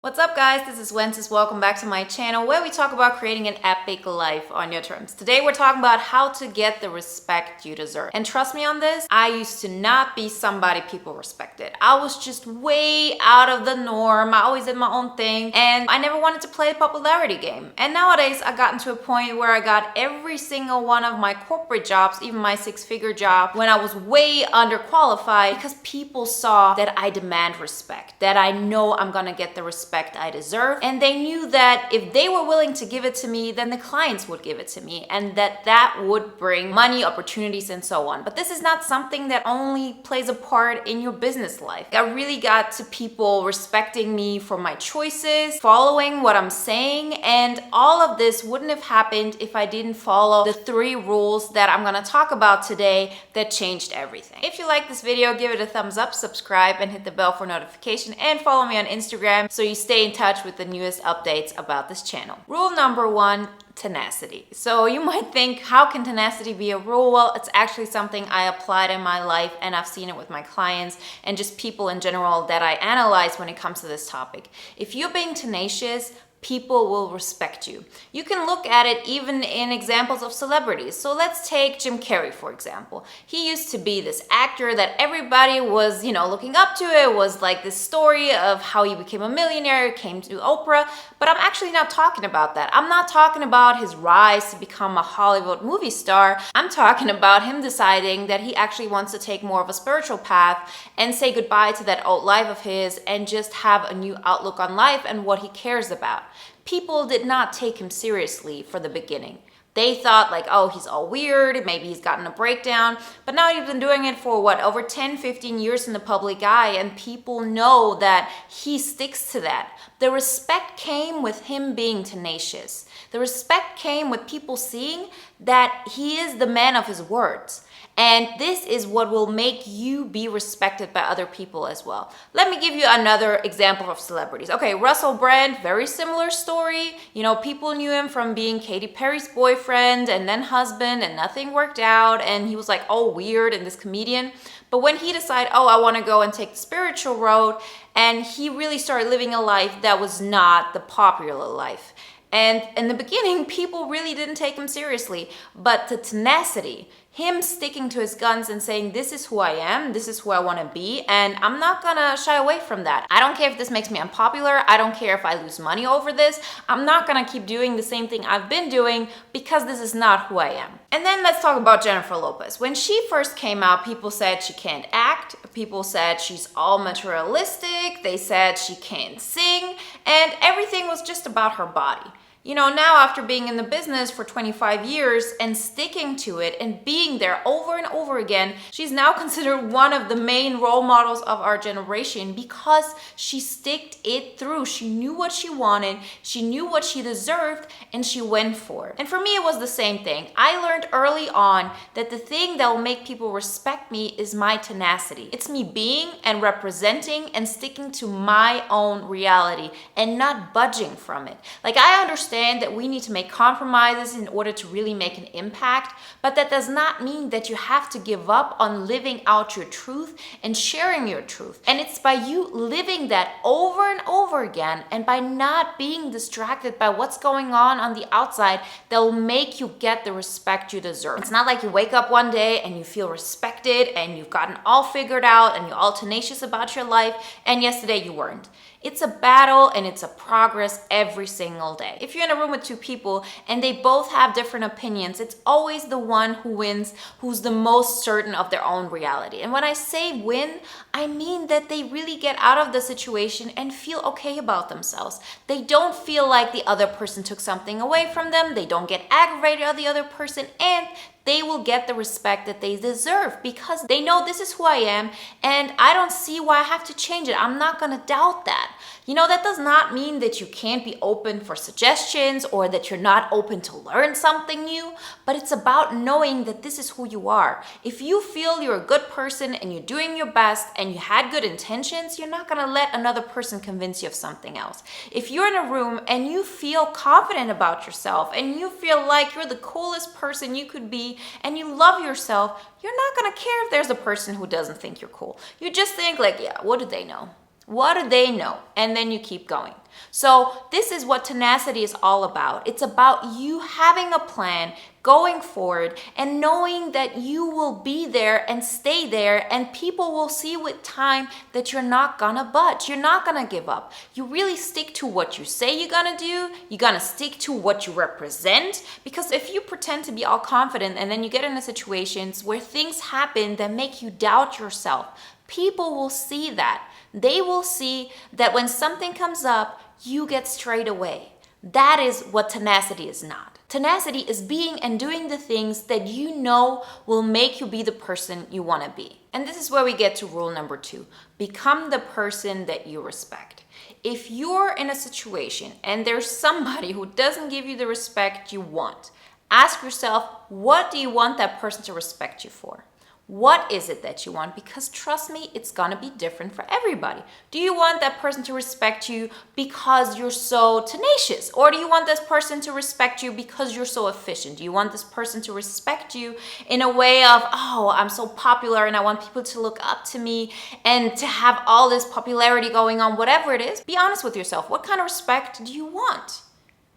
What's up, guys? This is Wenzes. Welcome back to my channel where we talk about creating an epic life on your terms. Today we're talking about how to get the respect you deserve. And trust me on this, I used to not be somebody people respected. I was just way out of the norm. I always did my own thing and I never wanted to play a popularity game. And nowadays I've gotten to a point where I got every single one of my corporate jobs, even my six-figure job, when I was way underqualified because people saw that I demand respect, that I know I'm gonna get the respect I deserve. And they knew that if they were willing to give it to me, then the clients would give it to me and that would bring money, opportunities, and so on. But this is not something that only plays a part in your business life. I really got to people respecting me for my choices, following what I'm saying, and all of this wouldn't have happened if I didn't follow the 3 rules that I'm gonna talk about today that changed everything. If you like this video, give it a thumbs up, subscribe, and hit the bell for notification, and follow me on Instagram so you stay in touch with the newest updates about this channel. Rule number 1, tenacity. So you might think, how can tenacity be a rule? Well, it's actually something I applied in my life and I've seen it with my clients and just people in general that I analyze when it comes to this topic. If you're being tenacious, people will respect you. You can look at it even in examples of celebrities. So let's take Jim Carrey, for example. He used to be this actor that everybody was, looking up to. It was like this story of how he became a millionaire, came to Oprah, but I'm actually not talking about that. I'm not talking about his rise to become a Hollywood movie star. I'm talking about him deciding that he actually wants to take more of a spiritual path and say goodbye to that old life of his and just have a new outlook on life and what he cares about. People did not take him seriously for the beginning. They thought like, oh, he's all weird, maybe he's gotten a breakdown, but now he's been doing it for over 10, 15 years in the public eye, and people know that he sticks to that. The respect came with him being tenacious. The respect came with people seeing that he is the man of his words. And this is what will make you be respected by other people as well. Let me give you another example of celebrities. Okay, Russell Brand, very similar story. People knew him from being Katy Perry's boyfriend and then husband, and nothing worked out. And he was like all weird and this comedian. But when he decided, oh, I want to go and take the spiritual road, and he really started living a life that was not the popular life. And in the beginning, people really didn't take him seriously. But the tenacity, him sticking to his guns and saying, this is who I am, this is who I want to be, and I'm not gonna shy away from that. I don't care if this makes me unpopular. I don't care if I lose money over this. I'm not gonna keep doing the same thing I've been doing because this is not who I am. And then let's talk about Jennifer Lopez. When she first came out, people said she can't act. People said she's all materialistic. They said she can't sing, and everything was just about her body. Now after being in the business for 25 years and sticking to it and being there over and over again, she's now considered one of the main role models of our generation because she sticked it through. She knew what she wanted, she knew what she deserved, and she went for it. And for me, it was the same thing. I learned early on that the thing that will make people respect me is my tenacity. It's me being and representing and sticking to my own reality and not budging from it. Like, I understand that we need to make compromises in order to really make an impact, but that does not mean that you have to give up on living out your truth and sharing your truth. And it's by you living that over and over again and by not being distracted by what's going on the outside that will make you get the respect you deserve. It's not like you wake up one day and you feel respected and you've gotten all figured out and you're all tenacious about your life, and yesterday you weren't. It's a battle and it's a progress every single day. If you're in a room with 2 people and they both have different opinions, it's always the one who wins who's the most certain of their own reality. And when I say win, I mean that they really get out of the situation and feel okay about themselves. They don't feel like the other person took something away from them. They don't get aggravated at the other person, and they will get the respect that they deserve because they know this is who I am and I don't see why I have to change it. I'm not gonna doubt that. That does not mean that you can't be open for suggestions or that you're not open to learn something new, but it's about knowing that this is who you are. If you feel you're a good person and you're doing your best and you had good intentions, you're not gonna let another person convince you of something else. If you're in a room and you feel confident about yourself and you feel like you're the coolest person you could be and you love yourself, you're not gonna care if there's a person who doesn't think you're cool. You just think like, yeah, what do they know? What do they know? And then you keep going. So this is what tenacity is all about. It's about you having a plan, going forward, and knowing that you will be there and stay there, and people will see with time that you're not gonna budge. You're not gonna give up. You really stick to what you say you're gonna do. You're gonna stick to what you represent, because if you pretend to be all confident and then you get into situations where things happen that make you doubt yourself, people will see that. They will see that when something comes up, you get straight away. That is what tenacity is not. Tenacity is being and doing the things that you know will make you be the person you want to be. And this is where we get to rule number 2. Become the person that you respect. If you're in a situation and there's somebody who doesn't give you the respect you want, ask yourself, what do you want that person to respect you for? What is it that you want? Because trust me, it's gonna be different for everybody. Do you want that person to respect you because you're so tenacious? Or do you want this person to respect you because you're so efficient? Do you want this person to respect you in a way of, oh, I'm so popular and I want people to look up to me and to have all this popularity going on, whatever it is? Be honest with yourself. What kind of respect do you want?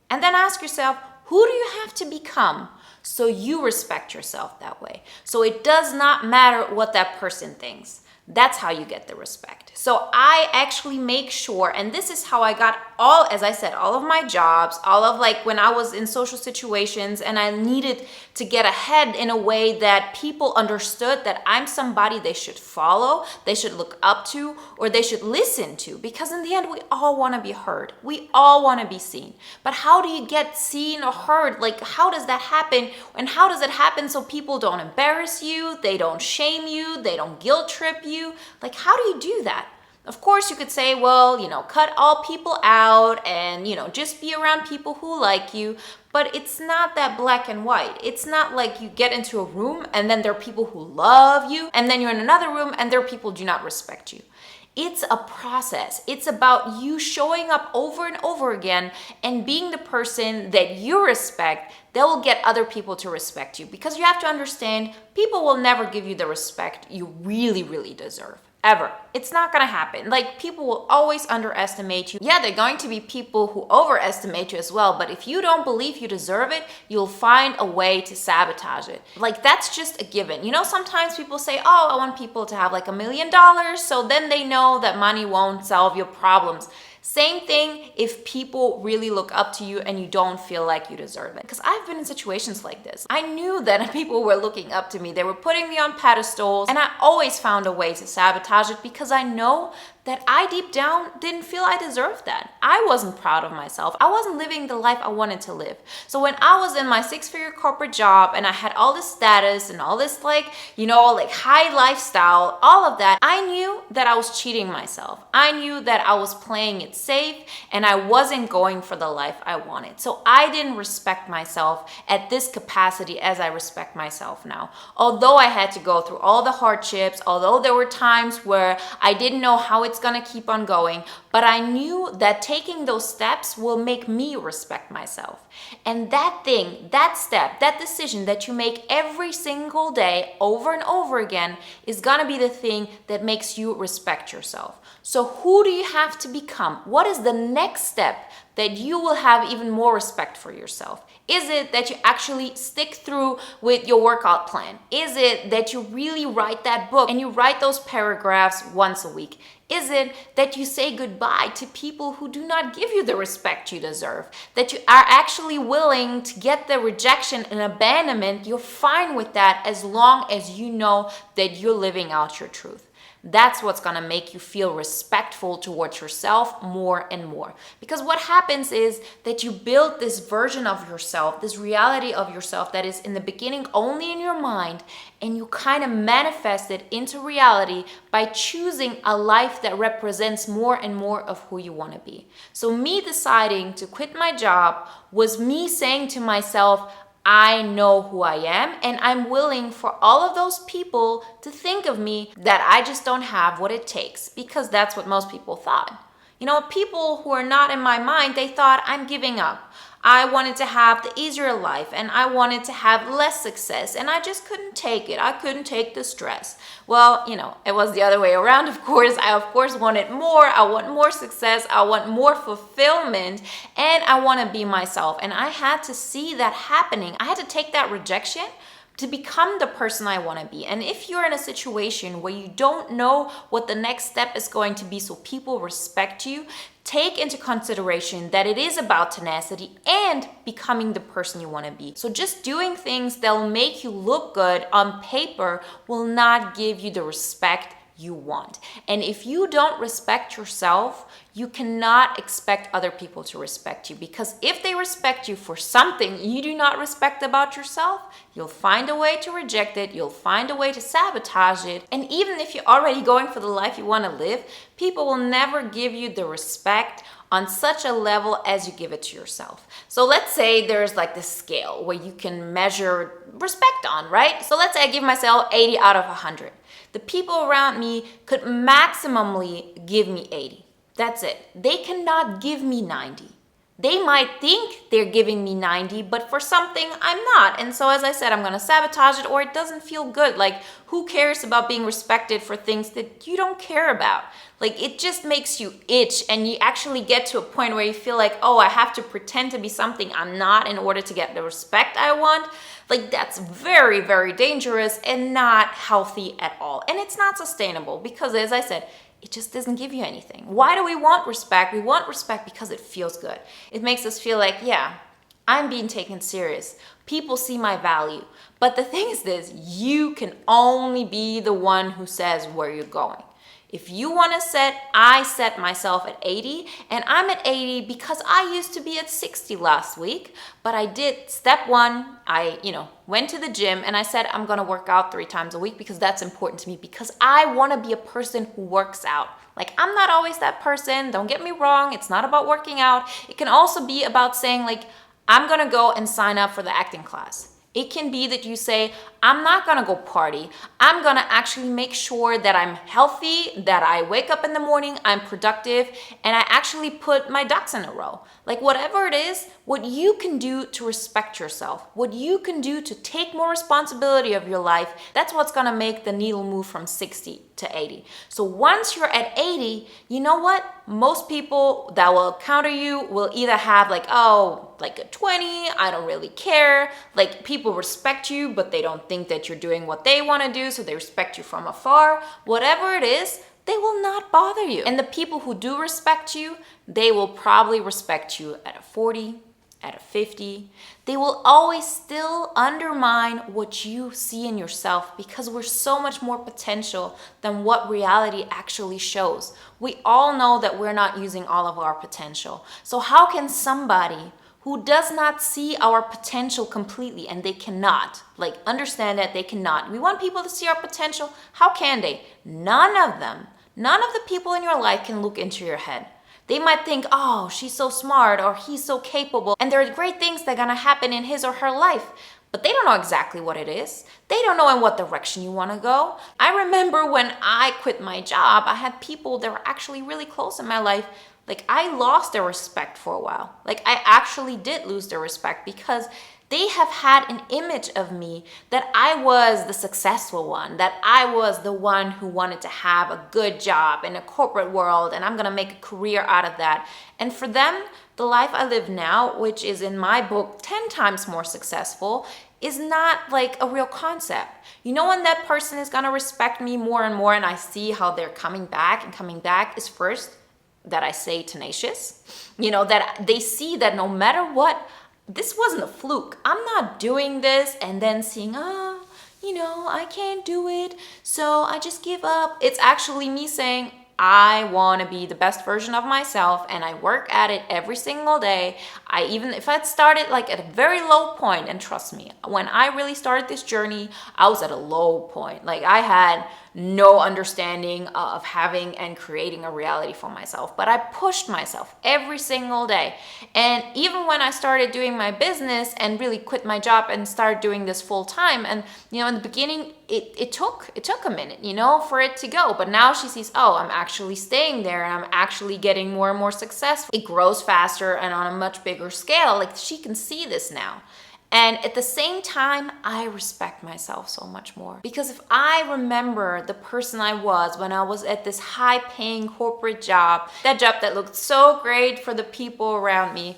And then ask yourself, who do you have to become so you respect yourself that way? So it does not matter what that person thinks. That's how you get the respect. So I actually make sure, and this is how I got all, as I said, all of my jobs, all of like when I was in social situations and I needed to get ahead in a way that people understood that I'm somebody they should follow, they should look up to, or they should listen to. Because in the end, we all want to be heard. We all want to be seen. But how do you get seen or heard? Like, how does that happen? And how does it happen so people don't embarrass you, they don't shame you, they don't guilt trip you? Like, how do you do that? Of course, you could say, well, cut all people out and, just be around people who like you. But it's not that black and white. It's not like you get into a room and then there are people who love you, and then you're in another room and there are people who do not respect you. It's a process. It's about you showing up over and over again and being the person that you respect that will get other people to respect you. Because you have to understand, people will never give you the respect you really, really deserve. Ever. It's not gonna happen. Like, people will always underestimate you. Yeah, they're going to be people who overestimate you as well, but if you don't believe you deserve it, you'll find a way to sabotage it. Like, that's just a given. Sometimes people say, oh, I want people to have like $1 million, so then they know that money won't solve your problems. Same thing if people really look up to you and you don't feel like you deserve it. Because I've been in situations like this. I knew that people were looking up to me. They were putting me on pedestals, and I always found a way to sabotage it because I know that I deep down didn't feel I deserved that. I wasn't proud of myself. I wasn't living the life I wanted to live. So when I was in my 6-figure corporate job and I had all this status and all this like high lifestyle, all of that, I knew that I was cheating myself. I knew that I was playing it safe and I wasn't going for the life I wanted. So I didn't respect myself at this capacity as I respect myself now. Although I had to go through all the hardships, although there were times where I didn't know how it's gonna keep on going, but I knew that taking those steps will make me respect myself. And that thing, that step, that decision that you make every single day over and over again is gonna be the thing that makes you respect yourself. So who do you have to become? What is the next step that you will have even more respect for yourself? Is it that you actually stick through with your workout plan? Is it that you really write that book and you write those paragraphs once a week? Is it that you say goodbye to people who do not give you the respect you deserve? That you are actually willing to get the rejection and abandonment? You're fine with that as long as you know that you're living out your truth. That's what's gonna make you feel respectful towards yourself more and more. Because what happens is that you build this version of yourself, this reality of yourself that is in the beginning only in your mind, and you kind of manifest it into reality by choosing a life that represents more and more of who you want to be. So me deciding to quit my job was me saying to myself, I know who I am, and I'm willing for all of those people to think of me that I just don't have what it takes, because that's what most people thought. People who are not in my mind, they thought I'm giving up. I wanted to have the easier life and I wanted to have less success and I just couldn't take it. I couldn't take the stress. Well, it was the other way around, of course. I, of course, wanted more. I want more success. I want more fulfillment and I want to be myself. And I had to see that happening. I had to take that rejection to become the person I want to be. And if you're in a situation where you don't know what the next step is going to be so people respect you, take into consideration that it is about tenacity and becoming the person you want to be. So just doing things that'll make you look good on paper will not give you the respect you want. And if you don't respect yourself, you cannot expect other people to respect you, because if they respect you for something you do not respect about yourself, you'll find a way to reject it, you'll find a way to sabotage it. And even if you're already going for the life you want to live, people will never give you the respect on such a level as you give it to yourself. So let's say there's like this scale where you can measure respect on, right? So let's say I give myself 80 out of 100. The people around me could maximally give me 80. That's it. They cannot give me 90. They might think they're giving me 90, but for something I'm not. And so, as I said, I'm going to sabotage it, or it doesn't feel good. Like, who cares about being respected for things that you don't care about? Like, it just makes you itch, and you actually get to a point where you feel like, oh, I have to pretend to be something I'm not in order to get the respect I want. Like, that's very, very dangerous and not healthy at all. And it's not sustainable because, as I said, it just doesn't give you anything. Why do we want respect? We want respect because it feels good. It makes us feel like, yeah, I'm being taken serious. People see my value. But the thing is this, you can only be the one who says where you're going. If you want to I set myself at 80, and I'm at 80 because I used to be at 60 last week, but I did step one. I, went to the gym and I said, I'm going to work out 3 times a week because that's important to me, because I want to be a person who works out. Like, I'm not always that person. Don't get me wrong. It's not about working out. It can also be about saying, like, I'm going to go and sign up for the acting class. It can be that you say, I'm not going to go party. I'm going to actually make sure that I'm healthy, that I wake up in the morning, I'm productive, and I actually put my ducks in a row. Like, whatever it is, what you can do to respect yourself, what you can do to take more responsibility of your life, that's what's going to make the needle move from 60 to 80. So once you're at 80, you know what? Most people that will counter you will either have like a 20, I don't really care. Like, people respect you, but they don't think that you're doing what they want to do, so they respect you from afar. Whatever it is, they will not bother you. And the people who do respect you, they will probably respect you at a 40, at a 50. They will always still undermine what you see in yourself, because we're so much more potential than what reality actually shows. We all know that we're not using all of our potential. So how can somebody who does not see our potential completely, and they cannot, like, understand that they cannot. We want people to see our potential. How can they? None of the people in your life can look into your head. They might think, oh, she's so smart, or he's so capable, and there are great things that are gonna happen in his or her life. But they don't know exactly what it is. They don't know in what direction you want to go. I remember when I quit my job, I had people that were actually really close in my life. Like, I lost their respect for a while. Like, I actually did lose their respect, because they have had an image of me that I was the successful one, that I was the one who wanted to have a good job in a corporate world, and I'm gonna make a career out of that. And for them, the life I live now, which is in my book 10 times more successful, is not like a real concept. You know when that person is gonna respect me more and more, and I see how they're coming back is first, that I say tenacious, that they see that no matter what, this wasn't a fluke. I'm not doing this and then seeing, I can't do it, so I just give up. It's actually me saying, I want to be the best version of myself, and I work at it every single day. Even if I'd started like at a very low point, and trust me, when I really started this journey, I was at a low point. Like, I had no understanding of having and creating a reality for myself. But I pushed myself every single day. And even when I started doing my business and really quit my job and started doing this full time, and in the beginning, it took a minute, for it to go. But now she sees, oh, I'm actually staying there and I'm actually getting more and more successful. It grows faster and on a much bigger scale. Like, she can see this now. And at the same time, I respect myself so much more. Because if I remember the person I was when I was at this high-paying corporate job, that job that looked so great for the people around me,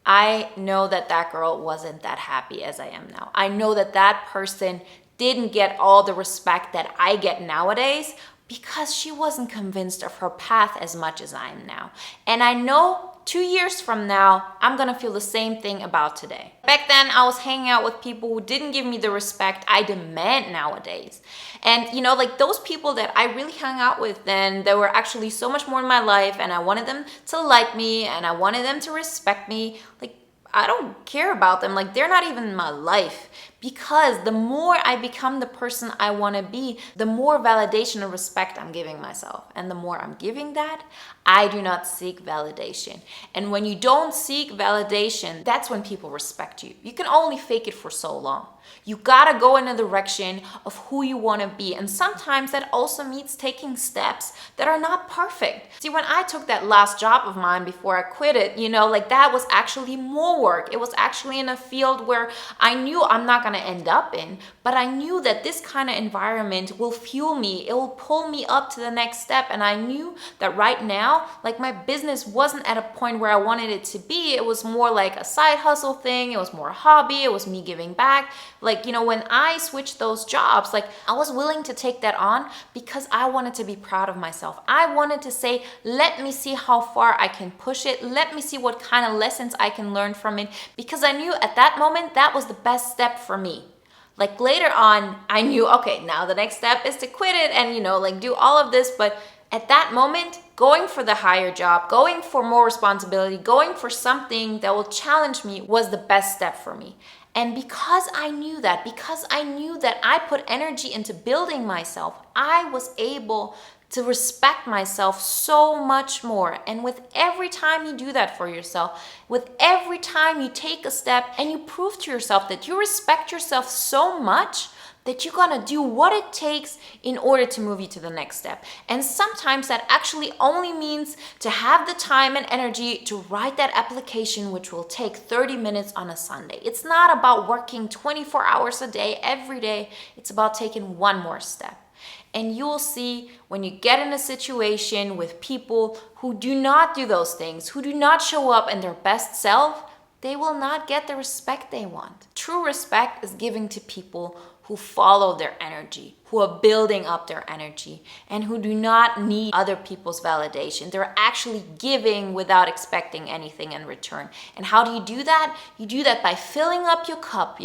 I know that that girl wasn't that happy as I am now. I know that that person didn't get all the respect that I get nowadays because she wasn't convinced of her path as much as I am now. And I know 2 years from now, I'm gonna feel the same thing about today. Back then, I was hanging out with people who didn't give me the respect I demand nowadays. And like those people that I really hung out with then, they were actually so much more in my life, and I wanted them to like me and I wanted them to respect me. Like, I don't care about them. Like, they're not even in my life. Because the more I become the person I want to be, the more validation and respect I'm giving myself. And the more I'm giving that, I do not seek validation. And when you don't seek validation, that's when people respect you. You can only fake it for so long. You gotta go in a direction of who you want to be. And sometimes that also means taking steps that are not perfect. See, when I took that last job of mine before I quit it, like that was actually more work. It was actually in a field where I knew I'm not gonna end up in, but I knew that this kind of environment will fuel me. It will pull me up to the next step. And I knew that right now, like, my business wasn't at a point where I wanted it to be. It was more like a side hustle thing. It was more a hobby. It was me giving back. Like, when I switched those jobs, like, I was willing to take that on because I wanted to be proud of myself. I wanted to say, let me see how far I can push it. Let me see what kind of lessons I can learn from it. Because I knew at that moment, that was the best step for me. Like, later on, I knew, okay, now the next step is to quit it and, like, do all of this. But at that moment, going for the higher job, going for more responsibility, going for something that will challenge me was the best step for me. And because I knew that I put energy into building myself, I was able to respect myself so much more. And with every time you do that for yourself, with every time you take a step and you prove to yourself that you respect yourself so much, that you're gonna do what it takes in order to move you to the next step. And sometimes that actually only means to have the time and energy to write that application, which will take 30 minutes on a Sunday. It's not about working 24 hours a day, every day. It's about taking one more step. And you will see when you get in a situation with people who do not do those things, who do not show up in their best self, they will not get the respect they want. True respect is giving to people who follow their energy, who are building up their energy, and who do not need other people's validation. They're actually giving without expecting anything in return. And how do you do that? You do that by filling up your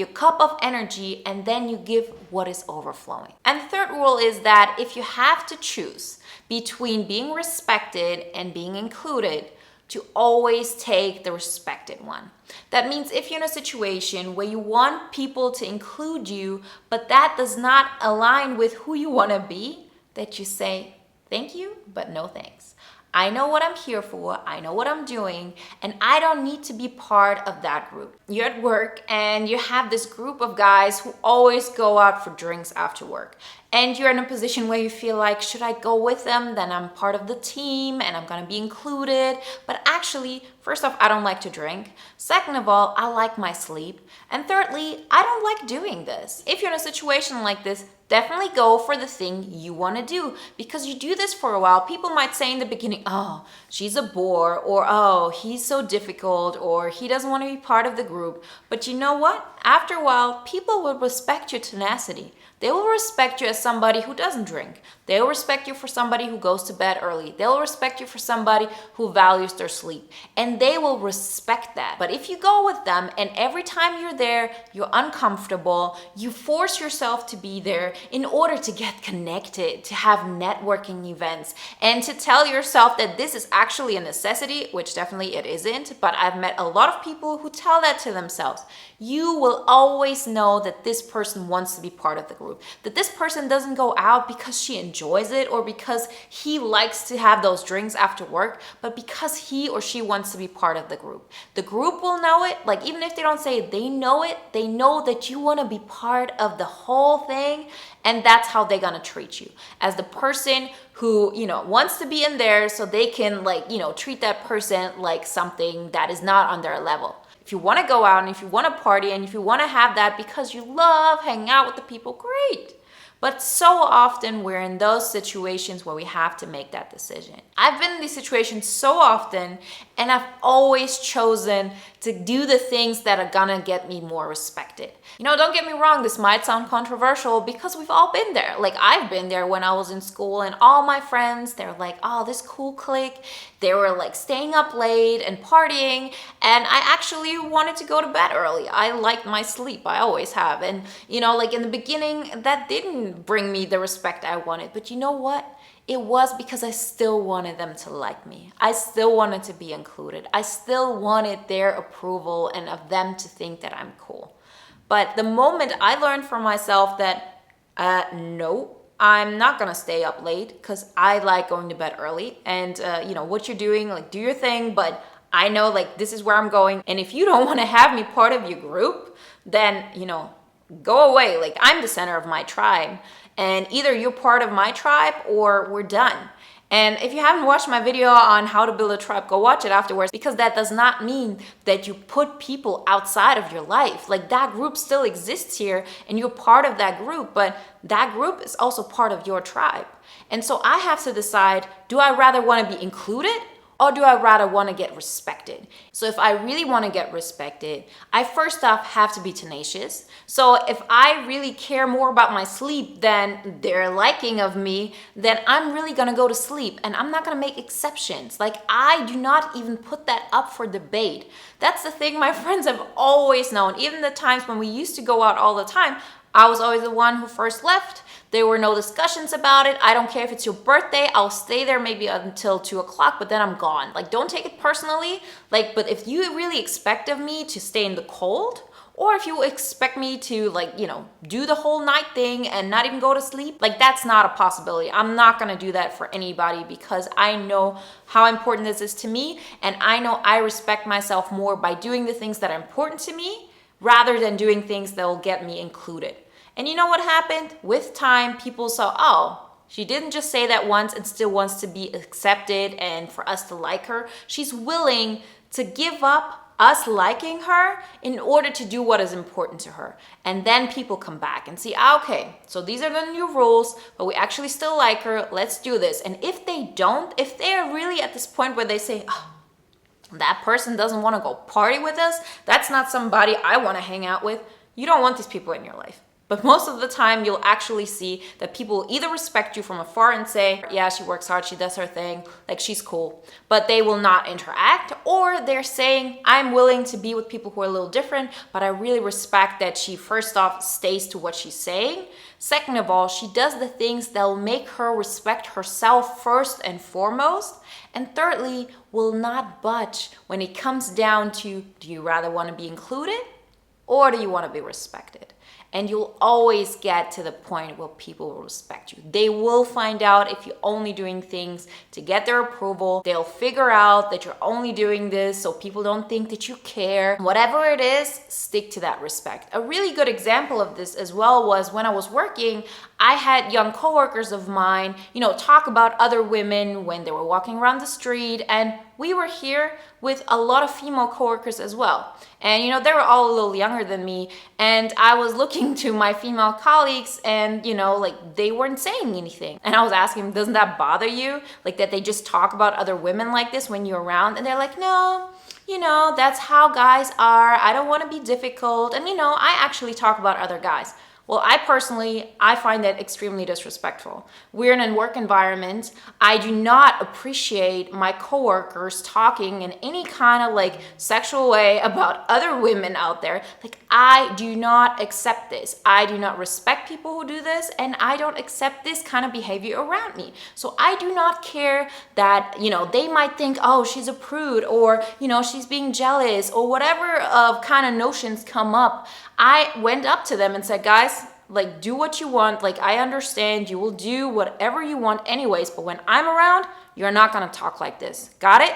cup of energy, and then you give what is overflowing. And the third rule is that if you have to choose between being respected and being included, to always take the respected one. That means if you're in a situation where you want people to include you, but that does not align with who you want to be, that you say, thank you, but no thanks. I know what I'm here for, I know what I'm doing, and I don't need to be part of that group. You're at work and you have this group of guys who always go out for drinks after work. And you're in a position where you feel like, should I go with them? Then I'm part of the team and I'm gonna be included. But actually, first off, I don't like to drink. Second of all, I like my sleep. And thirdly, I don't like doing this. If you're in a situation like this, definitely go for the thing you want to do, because you do this for a while. People might say in the beginning, oh, she's a bore, or oh, he's so difficult, or he doesn't want to be part of the group. But you know what? After a while, people will respect your tenacity. They will respect you as somebody who doesn't drink. They will respect you for somebody who goes to bed early. They will respect you for somebody who values their sleep. And they will respect that. But if you go with them and every time you're there, you're uncomfortable, you force yourself to be there in order to get connected, to have networking events, and to tell yourself that this is actually a necessity, which definitely it isn't, but I've met a lot of people who tell that to themselves. You will always know that this person wants to be part of the group. group. That this person doesn't go out because she enjoys it or because he likes to have those drinks after work, but because he or she wants to be part of the group. The group will know it. Like, even if they don't say it, they know it. They know that you want to be part of the whole thing, and that's how they're gonna treat you, as the person who, wants to be in there, so they can, treat that person like something that is not on their level. If you want to go out and if you want to party and if you want to have that because you love hanging out with the people, great. But so often we're in those situations where we have to make that decision. I've been in these situations so often, and I've always chosen to do the things that are gonna get me more respected. Don't get me wrong, this might sound controversial because we've all been there. Like, I've been there when I was in school, and all my friends, they're like, oh, this cool clique. They were like staying up late and partying, and I actually wanted to go to bed early. I liked my sleep, I always have. And in the beginning, that didn't bring me the respect I wanted. But you know what? It was because I still wanted them to like me. I still wanted to be included. I still wanted their approval and of them to think that I'm cool. But the moment I learned for myself that, no, I'm not gonna stay up late because I like going to bed early. And, what you're doing, like, do your thing, but I know, like, this is where I'm going. And if you don't want to have me part of your group, then, go away. Like, I'm the center of my tribe. And either you're part of my tribe or we're done. And if you haven't watched my video on how to build a tribe, go watch it afterwards, because that does not mean that you put people outside of your life. Like, that group still exists here and you're part of that group, but that group is also part of your tribe. And so I have to decide, do I rather want to be included, or do I rather want to get respected? So if I really want to get respected, I first off have to be tenacious. So if I really care more about my sleep than their liking of me, then I'm really going to go to sleep, and I'm not going to make exceptions. Like, I do not even put that up for debate. That's the thing my friends have always known. Even the times when we used to go out all the time, I was always the one who first left. There were no discussions about it. I don't care if it's your birthday. I'll stay there maybe until 2 o'clock, but then I'm gone. Like, don't take it personally. Like, but if you really expect of me to stay in the cold, or if you expect me to, do the whole night thing and not even go to sleep, like, that's not a possibility. I'm not gonna do that for anybody, because I know how important this is to me, and I know I respect myself more by doing the things that are important to me rather than doing things that will get me included. And you know what happened? With time, people saw, oh, she didn't just say that once and still wants to be accepted and for us to like her. She's willing to give up us liking her in order to do what is important to her. And then people come back and see, okay, so these are the new rules, but we actually still like her. Let's do this. And if they don't, if they're really at this point where they say, oh, that person doesn't want to go party with us, that's not somebody I want to hang out with, you don't want these people in your life. But most of the time, you'll actually see that people either respect you from afar and say, yeah, she works hard, she does her thing, like, she's cool, but they will not interact, or they're saying, I'm willing to be with people who are a little different, but I really respect that she, first off, stays to what she's saying. Second of all, she does the things that will make her respect herself first and foremost. And thirdly, will not budge when it comes down to, do you rather want to be included, or do you want to be respected? And you'll always get to the point where people will respect you. They will find out if you're only doing things to get their approval. They'll figure out that you're only doing this so people don't think that you care. Whatever it is, stick to that respect. A really good example of this as well was when I was working, I had young coworkers of mine, talk about other women when they were walking around the street, and we were here with a lot of female coworkers as well. And they were all a little younger than me, and I was looking to my female colleagues, and they weren't saying anything. And I was asking them, doesn't that bother you? Like, that they just talk about other women like this when you're around? And they're like, no, that's how guys are. I don't want to be difficult. And I actually talk about other guys. Well, I find that extremely disrespectful. We're in a work environment. I do not appreciate my coworkers talking in any kind of sexual way about other women out there. I do not accept this. I do not respect people who do this, and I don't accept this kind of behavior around me. So I do not care that, they might think, oh, she's a prude, or, she's being jealous, or whatever kind of notions come up. I went up to them and said, guys, Like, do what you want. Like, I understand you will do whatever you want anyways, but when I'm around, you're not gonna talk like this. Got it?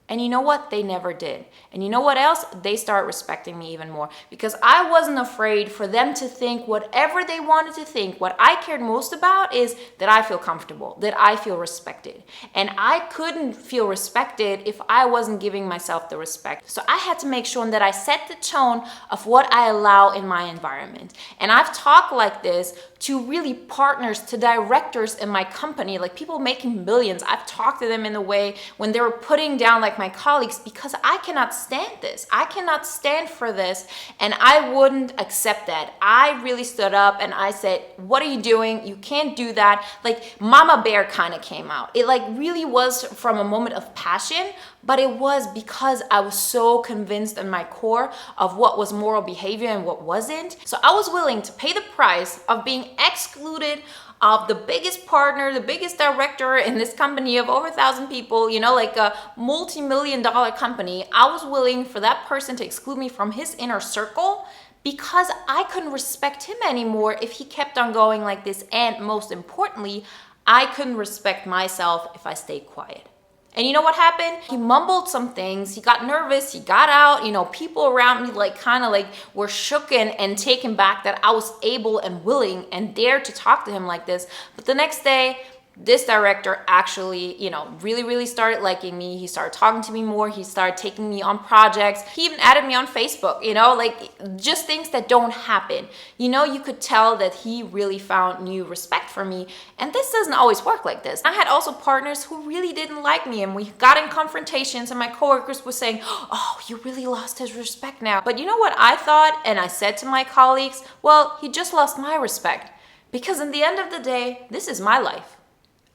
And you know what? They never did. And you know what else? They start respecting me even more because I wasn't afraid for them to think whatever they wanted to think. What I cared most about is that I feel comfortable, that I feel respected. And I couldn't feel respected if I wasn't giving myself the respect. So I had to make sure that I set the tone of what I allow in my environment. And I've talked like this to really partners, to directors in my company, like people making millions. I've talked to them in a way when they were putting down like my colleagues because I cannot stand this. I cannot stand for this, and I wouldn't accept that. I really stood up and I said, what are you doing? You can't do that. Like Mama Bear kind of came out. It like really was from a moment of passion, but it was because I was so convinced in my core of what was moral behavior and what wasn't. So I was willing to pay the price of being excluded of the biggest partner, the biggest director in this company of over 1,000 people, you know, like a multi-million-dollar company. I was willing for that person to exclude me from his inner circle because I couldn't respect him anymore if he kept on going like this. And most importantly, I couldn't respect myself if I stayed quiet. And you know what happened? He mumbled some things, he got nervous, he got out, you know, people around me like kind of like were shooken and taken back that I was able and willing and dared to talk to him like this. But the next day, this director actually, you know, really started liking me. He started talking to me more. He started taking me on projects. He even added me on Facebook, you know, like just things that don't happen. You know, you could tell that he really found new respect for me. And this doesn't always work like this. I had also partners who really didn't like me, and we got in confrontations, and my coworkers were saying, oh, you really lost his respect now. But you know what I thought? And I said to my colleagues, well, he just lost my respect. Because in the end of the day, this is my life.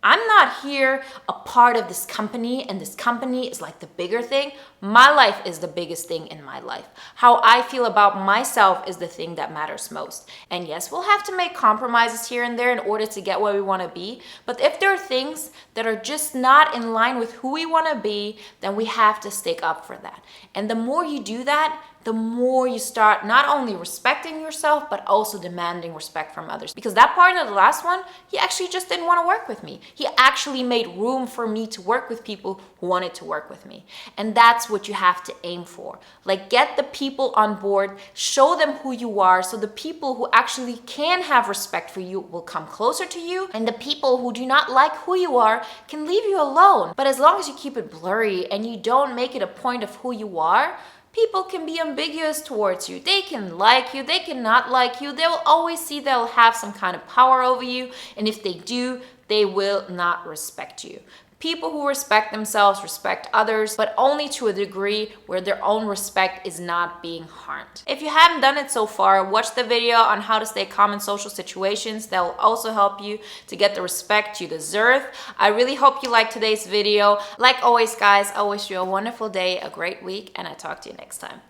I'm not here a part of this company, and this company is like the bigger thing. My life is the biggest thing in my life. How I feel about myself is the thing that matters most. And yes, we'll have to make compromises here and there in order to get where we want to be. But if there are things that are just not in line with who we want to be, then we have to stick up for that. And the more you do that, the more you start not only respecting yourself, but also demanding respect from others. Because that partner, the last one, he actually just didn't want to work with me. He actually made room for me to work with people who wanted to work with me. And that's what you have to aim for. Like, get the people on board, show them who you are, so the people who actually can have respect for you will come closer to you, and the people who do not like who you are can leave you alone. But as long as you keep it blurry and you don't make it a point of who you are, people can be ambiguous towards you. They can like you, they cannot like you. They will always see they'll have some kind of power over you. And if they do, they will not respect you. People who respect themselves respect others, but only to a degree where their own respect is not being harmed. If you haven't done it so far, watch the video on how to stay calm in social situations. That will also help you to get the respect you deserve. I really hope you liked today's video. Like always, guys, I wish you a wonderful day, a great week, and I talk to you next time.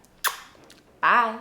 Bye.